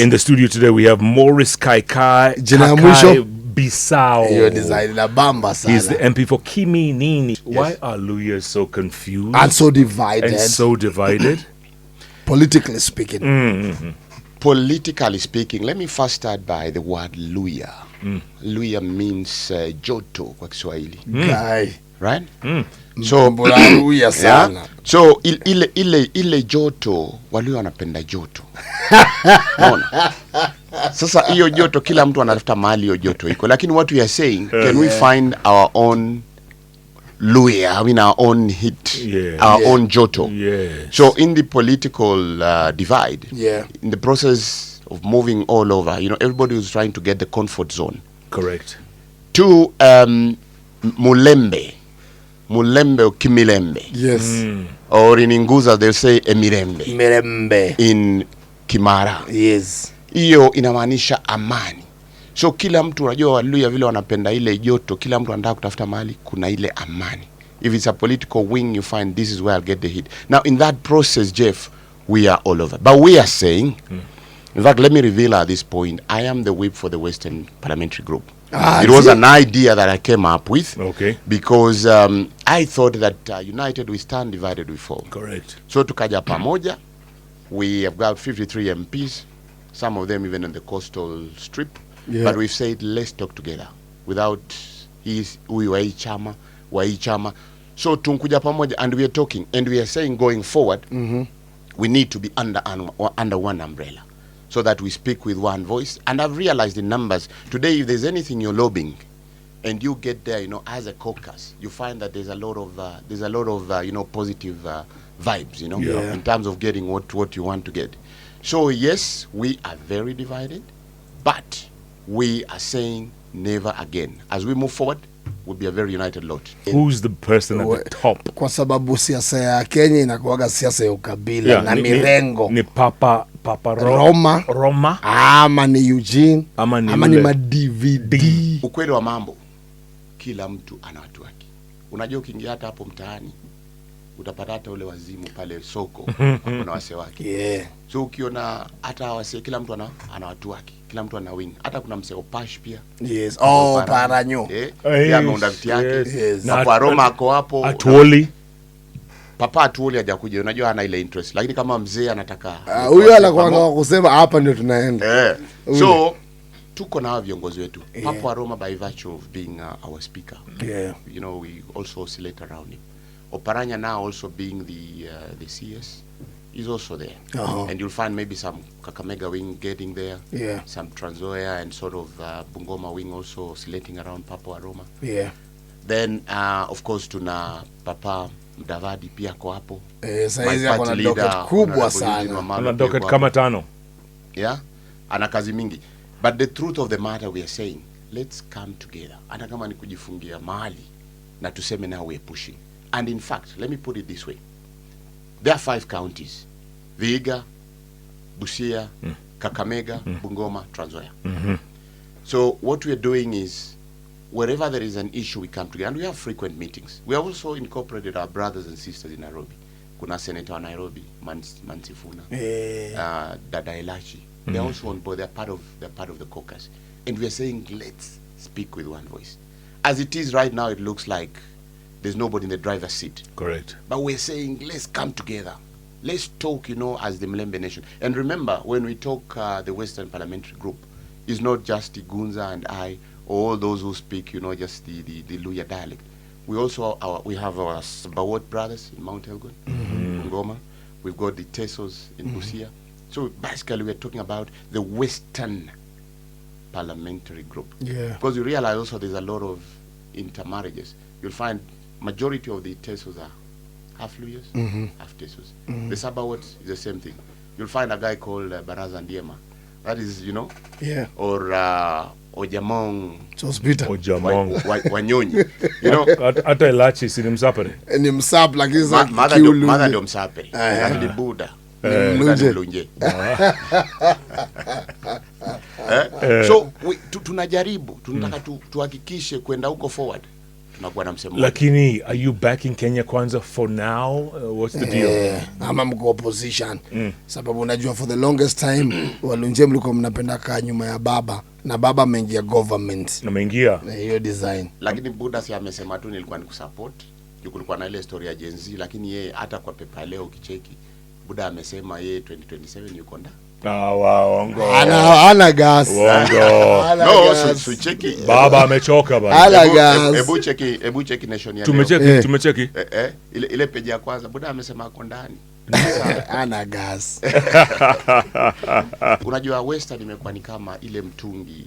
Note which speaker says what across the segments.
Speaker 1: In the studio today we have Morris Kakai Bisau. He's the MP for Kiminini. Yes. Why are Luyas so confused?
Speaker 2: And so divided? Politically speaking.
Speaker 3: Mm-hmm. Politically speaking, let me first start by the word Luya. Luya means joto kwa Kiswahili.
Speaker 2: Guy.
Speaker 3: Right? So
Speaker 2: sana.
Speaker 3: So ile joto Waluya wanapenda joto. Unaona? Sasa hiyo joto kila mtu anatafuta mahali hiyo joto iko. Lakini what we are saying, can we find our own Luya, I mean our own heat, our own joto.
Speaker 1: Yes.
Speaker 3: So in the political divide, in the process of moving all over, everybody was trying to get the comfort zone.
Speaker 1: Correct.
Speaker 3: To Mulembe or Kimilembe.
Speaker 2: Yes.
Speaker 3: Or in Inguza they'll say Emirembe.
Speaker 2: Mirembe.
Speaker 3: In Kimara.
Speaker 2: Yes.
Speaker 3: Iyo inamaanisha amani. So kila mtu unajua Waluya vile wanapenda ile joto, kila mtu anataka kutafuta mahali kuna ile amani. If it's a political wing, you find this is where I'll get the hit. Now in that process, Jeff, we are all over. But we are saying, in fact, let me reveal at this point, I am the whip for the Western Parliamentary Group. It was an idea that I came up with.
Speaker 1: Okay.
Speaker 3: Because I thought that united we stand, divided we fall.
Speaker 1: Correct.
Speaker 3: So tukaja pamoja, we have got 53 MPs, some of them even on the coastal strip. Yeah. But we've said, let's talk together without wa chama. So tunkuja pamoja and we are talking and we are saying going forward, we need to be under one umbrella so that we speak with one voice. And I've realized in numbers today, if there's anything you're lobbying and you get there, as a caucus, you find that there's a lot of positive vibes, in terms of getting what you want to get. So yes, we are very divided, but we are saying never again. As we move forward, we'll be a very united lot.
Speaker 1: Who's the person at the top?
Speaker 2: Kwa sababu siasa ya Kenya inakuwaga siasa ya ukabila na mirengo.
Speaker 1: Ni Papa
Speaker 2: Roma. Ama ni Eugene. Ama ni ma-DVD.
Speaker 3: Ukweli wa mambo, kila mtu ana watu wake. Unajua ukiingia hata hapo mtaani, utapata hata ule wazimu pale soko, kuna wase wake.
Speaker 2: Yeah.
Speaker 3: So ukiona hata wase, kila mtu ana watu wake. Kila mtu ana wing. Hata kuna mseo Pash pia.
Speaker 2: Yes. Paranyo.
Speaker 3: Pia ameunda viti yake.
Speaker 2: Yes.
Speaker 3: Na kwa Roma ako hapo.
Speaker 1: Atuoli.
Speaker 3: Papa Atuoli hajakuja. Unajua ana ile interest. Lakini kama mzee anataka
Speaker 2: huyo anakuwa kusema hapa ndio tunaenda.
Speaker 3: So tuko na viongozi wetu. Papa Roma by virtue of being our speaker.
Speaker 2: Yeah.
Speaker 3: We also oscillate around him. Oparanya now also being the CS is also there. And you'll find maybe some Kakamega wing getting there.
Speaker 2: Yeah.
Speaker 3: Some Transoya and sort of Bungoma wing also oscillating around Papa Aroma.
Speaker 2: Yeah.
Speaker 3: Then of course tuna Papa Mdavadi pia ko hapo.
Speaker 2: Saizi yako na docket kubwa sana.
Speaker 1: Ana docket kama 5.
Speaker 3: Yeah. Ana kazi mingi. But the truth of the matter, we are saying, let's come together. Ana kama ni kujifungia mahali na tuseme now we are pushing. And in fact, let me put it this way. There are 5 counties: Vihiga, Busia, Kakamega, Bungoma, Transoya. So what we are doing is, wherever there is an issue, we come together. And we have frequent meetings. We have also incorporated our brothers and sisters in Nairobi. Kuna Senator wa Nairobi, Mansifuna, Dada Elachi. They're also on board. They're part of the caucus. And we are saying, let's speak with one voice. As it is right now, it looks like there's nobody in the driver's seat.
Speaker 1: Correct.
Speaker 3: But we're saying, let's come together. Let's talk, as the Mlembe nation. And remember, when we talk the Western Parliamentary Group, it's not just Igunza and I, or all those who speak, just the Luya dialect. We also have our Sabawot brothers in Mount Elgon, Bungoma. We've got the Tesos in Busia. So basically, we're talking about the Western Parliamentary Group.
Speaker 2: Yeah.
Speaker 3: Because you realize also there's a lot of intermarriages. You'll find majority of the Tesos are half Luyas, half Tesos. The Sabawot is the same thing. You'll find a guy called Baraza Ndiema. That is,
Speaker 2: Yeah.
Speaker 3: Or Ojamong.
Speaker 1: Ojamong.
Speaker 3: Wanyonyi.
Speaker 1: Hata Elachi si ni Msapere.
Speaker 2: Ni Msap lakini za
Speaker 3: mother ndio Msapere. Lakini Buda. Mlunje. So tunajaribu, tunataka tuhakikishe kwenda huko forward. tunakuwa na msemo.
Speaker 1: Lakini are you back in Kenya kwanza for now? What's the deal?
Speaker 2: Ama mko opposition. Sababu unajua for the longest time Walunje mlikuwa mnapenda kaa nyuma ya baba na baba ameingia government.
Speaker 1: Ameingia.
Speaker 2: Hiyo design.
Speaker 3: Lakini Buda si amesema tu nilikuwa nikusupport. Kulikuwa na ile story ya Gen Z, lakini yeye hata kwa pepa leo kicheki Buda amesema yeye 2027 yuko ndani.
Speaker 1: Waongo.
Speaker 2: Ana gas.
Speaker 3: No, so cheki.
Speaker 1: Baba amechoka bana.
Speaker 2: Ana gas.
Speaker 3: Ebu cheki nation ya
Speaker 1: leo. Tumecheki.
Speaker 3: Ile page ya kwanza Buda amesema ako ndani.
Speaker 2: Ana gas.
Speaker 3: Unajua Western imekuwa ni kama ile mtungi.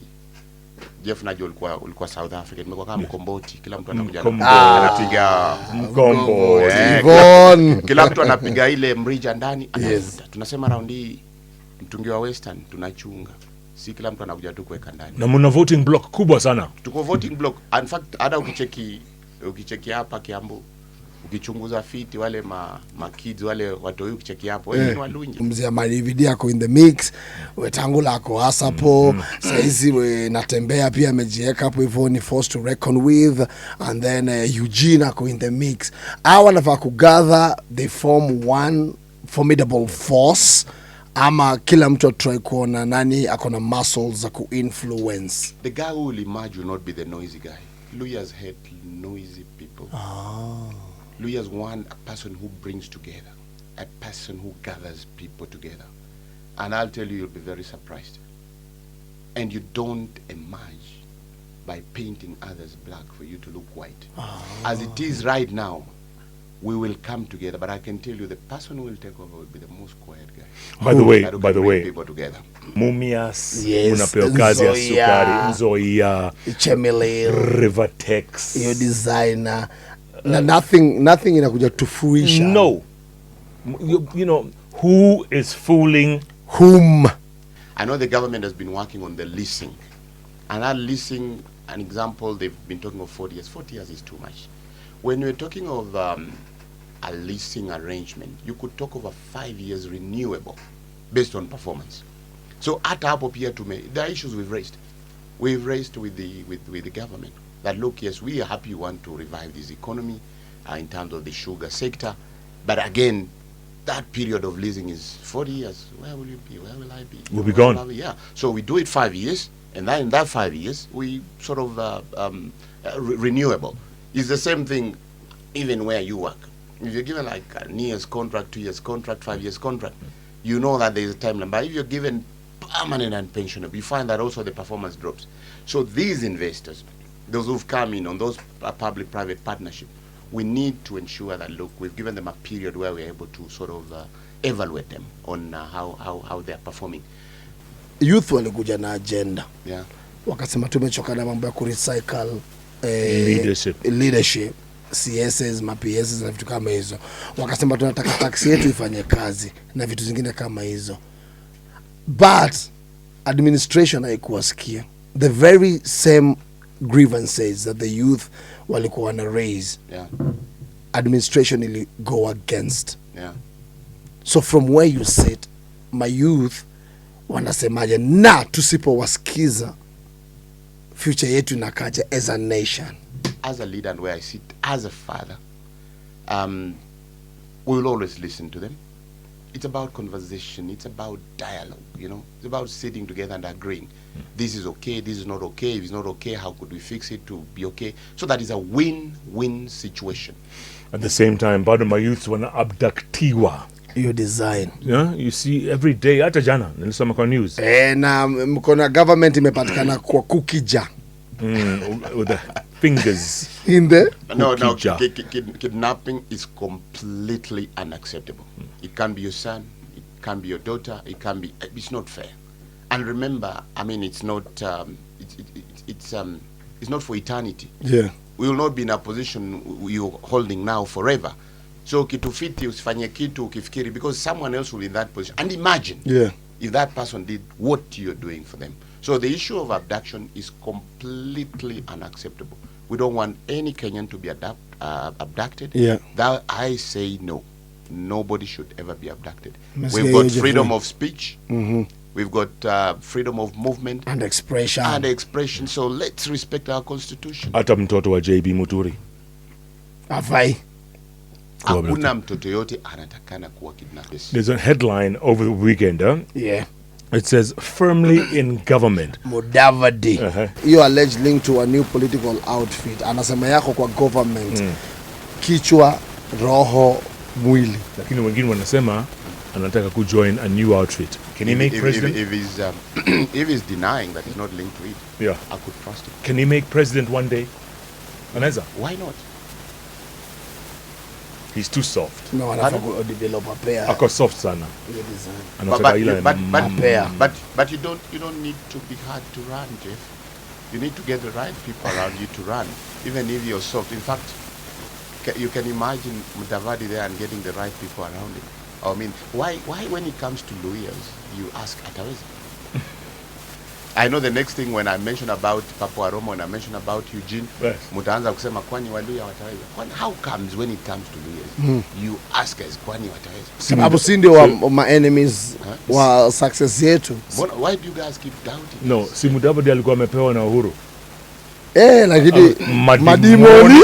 Speaker 3: Jeff najua ulikuwa South Africa, nimekuwa kama mkomboti, kila mtu anakuja anapiga mkomboti. Kila mtu anapiga ile mrija ndani anavuta. Tunasema round hii mtungi wa Western tunachunga. Si kila mtu anakuja tu kuweka ndani.
Speaker 1: Na mna voting block kubwa sana.
Speaker 3: Tuko voting block. In fact hata ukicheki hapa Kiambu, ukichunguza fiti wale ma kids wale watu huyu ukicheki hapo wewe ni Walunje.
Speaker 2: Mzee Marividia ako in the mix, Wetangula ako hasapo, saizi we natembea pia amejieka hapo hivyo ni forced to reckon with, and then Eugene ako in the mix. Hawa wanafaa kugather, they form one formidable force, ama kila mtu try kuona nani akona muscles za ku-influence.
Speaker 3: The guy who will emerge will not be the noisy guy. Lawyers hate noisy people. Lawyers want a person who brings together, a person who gathers people together. And I'll tell you, you'll be very surprised. And you don't emerge by painting others black for you to look white. As it is right now, we will come together, but I can tell you the person who will take over will be the most quiet guy.
Speaker 1: By the way,
Speaker 3: people together.
Speaker 1: Mumias, unapewa kazi ya sukari, Nzoia,
Speaker 2: Chemele,
Speaker 1: Rivertex.
Speaker 2: Your designer. Nothing inakuja to fruition.
Speaker 1: No. You know, who is fooling
Speaker 2: whom?
Speaker 3: I know the government has been working on the leasing. And that leasing, an example, they've been talking of 40 years. 40 years is too much. When we're talking of a leasing arrangement, you could talk of a 5 years renewable based on performance. So at hapo pia there are issues we've raised. We've raised with the government that look, yes, we are happy you want to revive this economy in terms of the sugar sector, but again, that period of leasing is 40 years. Where will you be? Where will I be?
Speaker 1: We'll be gone.
Speaker 3: Yeah. So we do it 5 years, and then in that 5 years, we sort of renewable. It's the same thing even where you work. If you're given like a year's contract, 2 years contract, 5 years contract, you know that there's a timeline. But if you're given permanent and pensionable, you find that also the performance drops. So these investors, those who've come in on those public-private partnership, we need to ensure that, look, we've given them a period where we're able to sort of evaluate them on how they're performing.
Speaker 2: Youth walikuja na agenda.
Speaker 3: Yeah.
Speaker 2: Wakasema tumechoka na mambo ya kurecycle leadership. CSs, PSs na vitu kama hizo. Wakasema tunataka taxi yetu ifanye kazi na vitu zingine kama hizo. But administration haikuwasikia. The very same grievances that the youth walikuwa wana raise.
Speaker 3: Yeah.
Speaker 2: Administration ili go against.
Speaker 3: Yeah.
Speaker 2: So from where you sit, my youth wanasemaje na tusipowasikiza future yetu inakaja as a nation.
Speaker 3: As a leader and where I sit as a father, we will always listen to them. It's about conversation. It's about dialogue, you know. It's about sitting together and agreeing. This is okay, this is not okay. If it's not okay, how could we fix it to be okay? So that is a win-win situation.
Speaker 1: At the same time, bado my youths wana abductiwa.
Speaker 2: Your design.
Speaker 1: Yeah, you see every day, hata jana, nilisoma kwa news.
Speaker 2: Na mkona government imepatikana kwa kukija.
Speaker 1: With the fingers
Speaker 2: in the
Speaker 3: no, kidnapping is completely unacceptable. It can be your son, it can be your daughter, it's not fair. And remember, I mean, it's not it's not for eternity.
Speaker 2: Yeah,
Speaker 3: we will not be in a position you're holding now forever. So kitufiti usifanye kitu ukifikiri, because someone else will be in that position. And imagine if that person did what you're doing for them. So the issue of abduction is completely unacceptable. We don't want any Kenyan to be abducted.
Speaker 2: Yeah.
Speaker 3: That I say no. Nobody should ever be abducted. We've got freedom of speech. We've got freedom of movement
Speaker 2: and expression.
Speaker 3: So let's respect our constitution.
Speaker 1: Hata mtoto wa JB Muturi
Speaker 2: Afai.
Speaker 3: Hakuna mtoto yote anatakana kuwa kidnapped.
Speaker 1: There's a headline over the weekend,
Speaker 2: Yeah.
Speaker 1: It says, firmly in government.
Speaker 2: Mudavadi. You alleged link to a new political outfit. Anasema yako kwa government. Kichwa, roho, mwili.
Speaker 1: Lakini wengine wanasema anataka kujoin a new outfit. Can he make president?
Speaker 3: If he's denying that he's not linked to it,
Speaker 1: yeah,
Speaker 3: I could trust him.
Speaker 1: Can he make president one day? Anaweza?
Speaker 3: Why not?
Speaker 1: He's too soft.
Speaker 2: No, anataka develop a pair.
Speaker 1: Ako soft sana.
Speaker 3: But you don't need to be hard to run, Jeff. You need to get the right people around you to run, even if you're soft. In fact, you can imagine Mudavadi there and getting the right people around him. I mean, why when it comes to lawyers, you ask ataweza? I know the next thing when I mention about Papua Roma, when I mention about Eugene, mutaanza kusema kwani waluya wataweza. How comes when it comes to lawyers, you ask us kwani wataweza?
Speaker 2: Sababu si ndio wa enemies wa success yetu.
Speaker 3: Why do you guys keep doubting?
Speaker 1: No, si Mudavadi alikuwa amepewa na Uhuru.
Speaker 2: Lakini madimoni